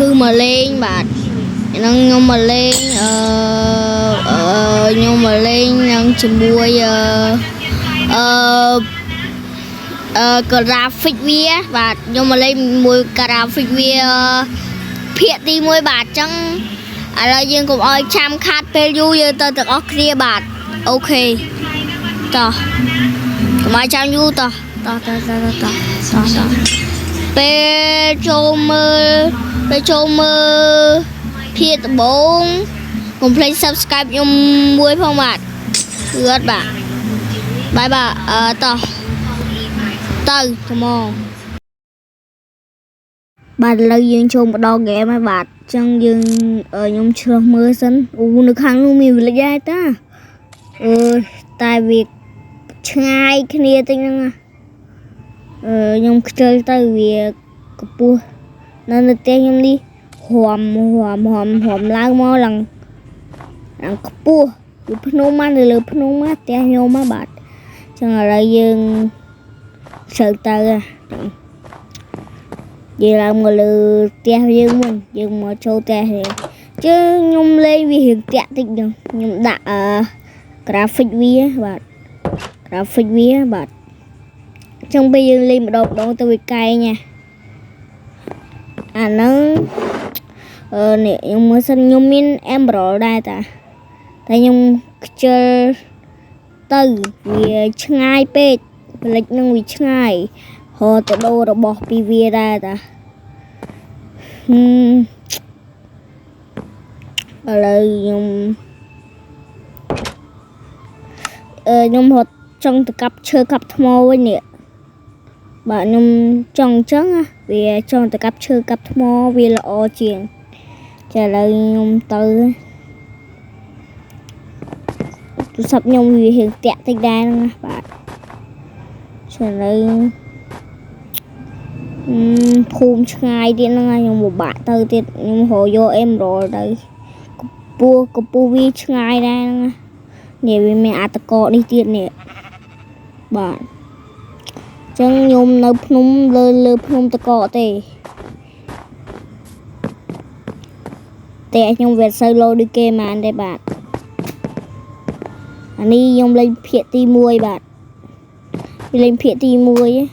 thư mà lên bạn nâng nhưng mà lên nhưng mà lên nâng chìm bùi graphic vía và nhưng mà lên mùi graphic vía phía đi mùi bạn chẳng là dương cũng ơi chăm khát phê du như tớ tự ốc kia bạn ok tỏ mai chăm du tỏ phê chô mơ phía bốn cùng play subscribe nhung mùi phong bạn gớt bạn bye bye tỏ từ come on bạn lời dương chung một đo ghé mấy bạn chân dương ở nhung trường mưa sân được hàng luôn mình là dai ta tại vì ngay cái này tinh nhung chơi tới việc cua nên được tiền nhung đi hòm lang mò lần cua lúc nôm ăn được lúc nôm ăn tiền nhung mà bạn chân ở đây dương sợ tơ vậy là một lừa tiền dương mình dương mà châu tiền thì chứ nhung lên vì hiện tại tình được nhung đã graphic vía bạn trong bây giờ lên một đột đón tôi bị cay nha nó nè nhung mới sinh nhung min em bỏ đây ta tại nhung chơi từ vì ngay pe lịch năng vì ngay họ tự đô được bỏ pv ra ta là nhung họ trong từ cặp chơi cặp thô với nè bạn nhung trong trắng á vì trong từ cặp chơi cặp thô vì là o chuyện trả lời nhung từ tôi sắp nhung vì hiện tại tình đa nè bạn trả lời phun ngay đi nó ngay một bạn từ tiết nhưng hồ vô em rồi đây có pu vi ngay ra để vì mẹ ăn cọ đi tiết nè bạn chân nhung nấp nung lơ nung ta cọ tê nhung việt sơ lô đi kê màn đây bạn anh đi nhung lên phía ti muôi bạn lên phía ti muôi ấy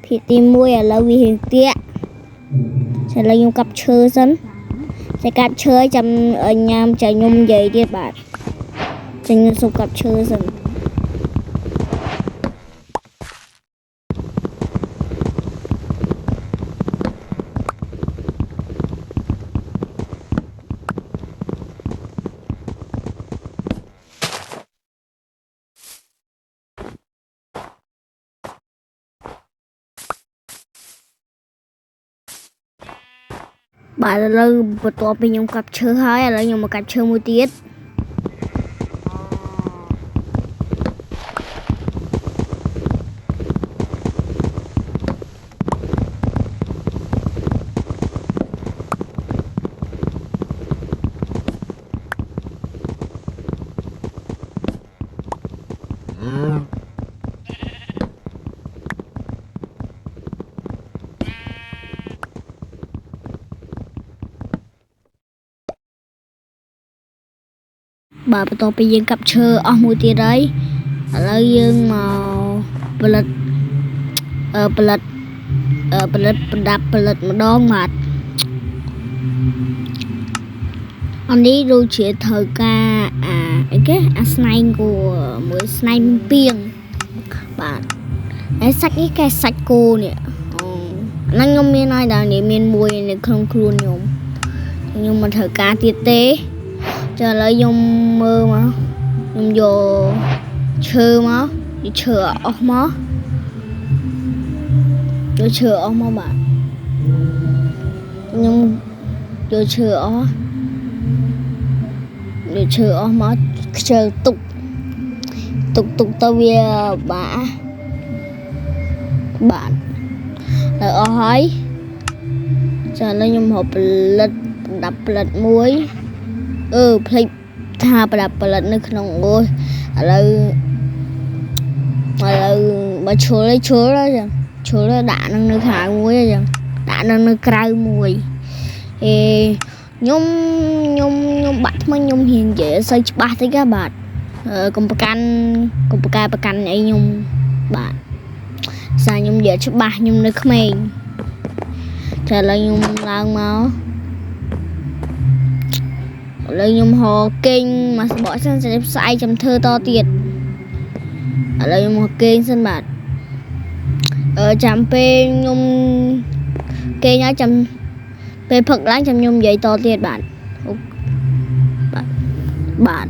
phía ti muôi ở lâu vì hiện tiện sẽ là nhung cặp chơi dẫn sẽ cặp chơi chăm ở nhà chạy nhung giấy đi bạn chẳng như số cặp chơi dẫn bạn là một tổ bên nhung cặp chơi hai là nhung một cặp chơi một tiết bà tổ bây giờ cặp chơi ở một tiết đấy là dương màu bật đập một đón mặt anh đi đôi chuyện thời ca cái snipe của mỗi snipe piêng bạn ấy sách cái sách cô nè năng nhung miền này đang để miền mùi này không luôn nhung nhưng mà thời ca tiết tế chờ lại dùng mơ mà dùng vô chơi mà đi chơi ở mà vô chơi ở mà bạn nhưng vô chơi ở để chơi ở mà chơi tục tao về bạn là ở hỏi chờ lại dùng hộp lật đập lật muối play tha đập lật nước nóng ôi là mà chứa đó đã năng nước hại muối rồi đã năng nước cay mùi ខ្ញុំបាក់ថ្មីខ្ញុំហ៊ាននិយាយសូវច្បាស់តិចបាទកុំប្រកាន់អីខ្ញុំបាទសារខ្ញុំនិយាយច្បាស់ខ្ញុំនៅក្មេងតែឥឡូវខ្ញុំឡើងមកឥឡូវខ្ញុំហៅគេងមកសបកសិនស្អែកចាំធ្វើតទៀតឥឡូវខ្ញុំហៅគេងសិនបាទចាំពេលខ្ញុំគេងហើយចាំពេលផឹកឡើងចាំខ្ញុំនិយាយតទៀតបាទបាទ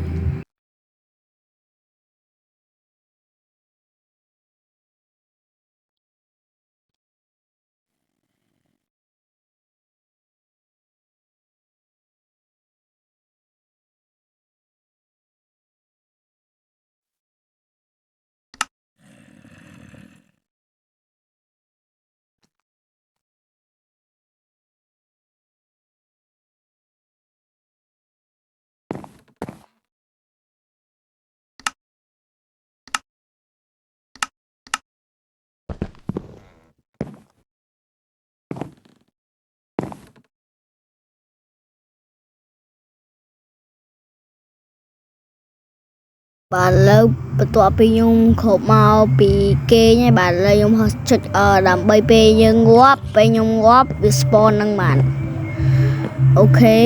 បាទលើបន្ទាប់ពីខ្ញុំគ្រប់មកពីគេងហើយបាទលើខ្ញុំហោះចុចដើម្បីពេលយើងងាប់ពេលខ្ញុំងាប់វា spawn នឹងបាទអូខេឥ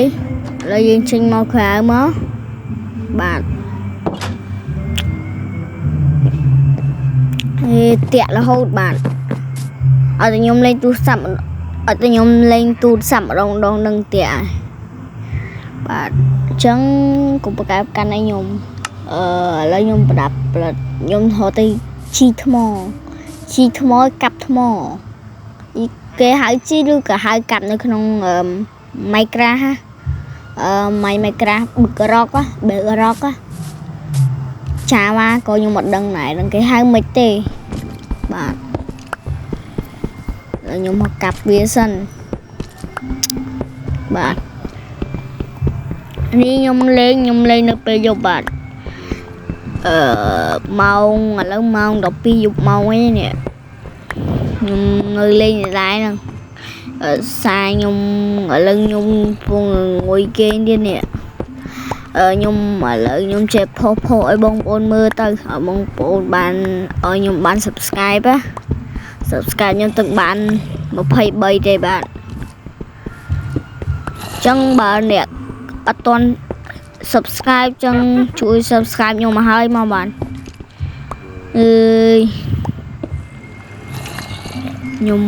ឡូវយើងចេញមកក្រៅមកបាទតាក់រហូតបាទអត់តែខ្ញុំលេងទូរស័ព្ទម្ដងនឹងតាក់បាទអញ្ចឹងកុំប្រកែកកាន់ឲ្យខ្ញុំឥឡូវខ្ញុំប្រដាប់ផ្លិតខ្ញុំហៅទៅជីថ្មកាប់ថ្មគេហៅជីឬក៏ហៅកាប់នៅក្នុងម៉ៃក្រាម៉ៃក្រាបឹករ៉ុកចាវ៉ាក៏ខ្ញុំមិនដឹងដែរនឹងគេហៅមិនទេបាទខ្ញុំមកកាប់វាសិនបាទនេះខ្ញុំលេងនៅពេលយប់បាទម៉ោងឥឡូវម៉ោង12យប់ម៉ោងឯនេះខ្ញុំនៅលេងដែរហ្នឹងសារខ្ញុំឥឡូវខ្ញុំកំពុងងុយគេងទៀតនេះខ្ញុំឥឡូវខ្ញុំចេះផុសឲ្យបងប្អូនមើលទៅឲ្យបងប្អូនបានឲ្យខ្ញុំបាន subscribe ខ្ញុំទឹកបាន23ទេបាទអញ្ចឹងបើអ្នកអត់ទាន់ subscribe ចឹងជួយ subscribe ខ្ញុំមកហើយមកបាទខ្ញុំ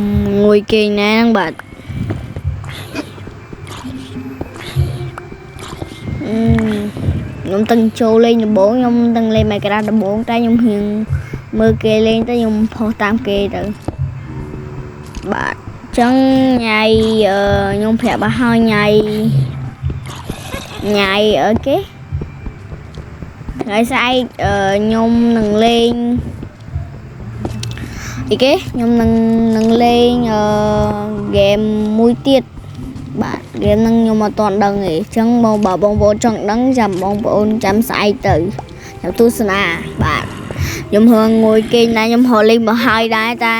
ងុយគេងណែហ្នឹងបាទខ្ញុំទាំងចូលលេងដំបងខ្ញុំទាំងលេងម៉ៃក្រាដំបងតែខ្ញុំហ៊ានមើលគេលេងទៅខ្ញុំផុសតាមគេទៅបាទអញ្ចឹងញ៉ៃខ្ញុំប្រាប់មកហើយញ៉ៃអូខេថ្ងៃស្អែកខ្ញុំនឹងលេងអីគេខ្ញុំនឹងលេងហ្គេមមួយទៀតបាទហ្គេមហ្នឹងខ្ញុំអត់ទាន់ដឹងទេអញ្ចឹងបើបងប្អូនចង់ដឹងចាំបងប្អូនចាំស្អែកទៅចាំទស្សនាបាទខ្ញុំហងងុយគេងដែរខ្ញុំហៅលេងមកហើយដែរតែ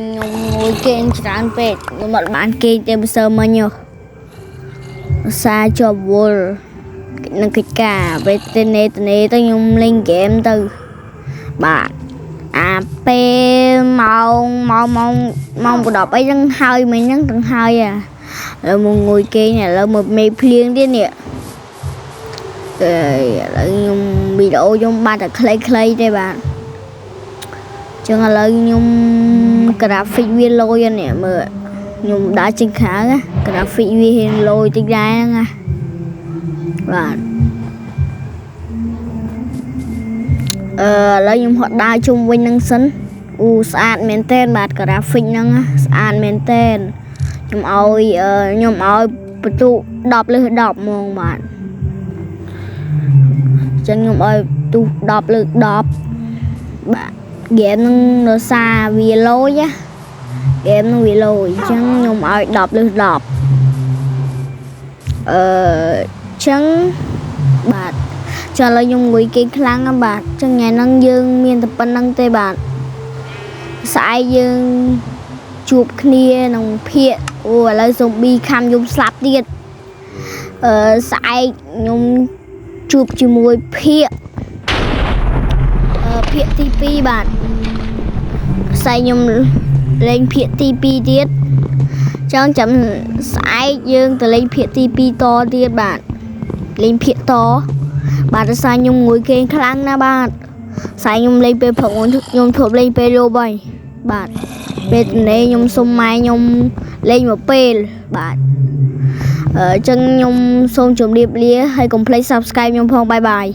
ខ្ញុំងុយគេងច្រើនពេកខ្ញុំអត់បានគេងទេមិនសើមិញទេសារជាប់វល់នឹងកិច្ចការពេលទៅខ្ញុំលេងហ្គេមទៅបាទអាពេលម៉ោង10អីហ្នឹងហើយមិញហ្នឹងទាំងហើយឥឡូវមកងុយគេងឥឡូវមកមេភ្លៀងទៀតនេះឥឡូវខ្ញុំវីដេអូខ្ញុំបានតែខ្លីទេបាទចឹងឥឡូវខ្ញុំ graphic វាលយនេះមើលខ្ញុំដើរចេញក្រៅ graphic វាហ៊ានលយតិចដែរហ្នឹងណាបាទឥឡូវខ្ញុំហត់ដើរជុំវិញនឹងសិនស្អាតមែនតើបាទ graphic ហ្នឹងស្អាតមែនតើខ្ញុំឲ្យបន្ទុក10លើ10ហ្មងបាទចឹងខ្ញុំឲ្យបន្ទុក10លើ10បាទហ្គេមហ្នឹងដោយសារវាលយហ្គេមហ្នឹងវាលយអញ្ចឹងខ្ញុំឲ្យ10លើ10ចឹងបាទចុះឥឡូវខ្ញុំងុយគេខ្លាំងណាស់បាទចឹងថ្ងៃហ្នឹងយើងមានតែប៉ុណ្្នឹងទេបាទស្អែកយើងជួបគ្នាក្នុងភាគ Ô là zombie kham nhung slapទៀតស្អែកខ្ញុំជួបជាមួយភាគទី2បាទស្អែកខ្ញុំលេងភាគទី2ទៀតចឹងចាំស្អែកយើងទៅលេងភាគទី2តទៀតបាទលេងភាគតបាទដោយសារខ្ញុំងុយគេងខ្លាំងណាស់បាទស្អែកខ្ញុំលេងពេលព្រឹកខ្ញុំធ្លាប់លេងពេលយប់ហើយបាទពេលនេះខ្ញុំសុំម៉ែខ្ញុំលេងមួយពេលបាទចឹងខ្ញុំសូមជម្រាបលាហើយកុំភ្លេច Subscribe ខ្ញុំផងបាយបាយ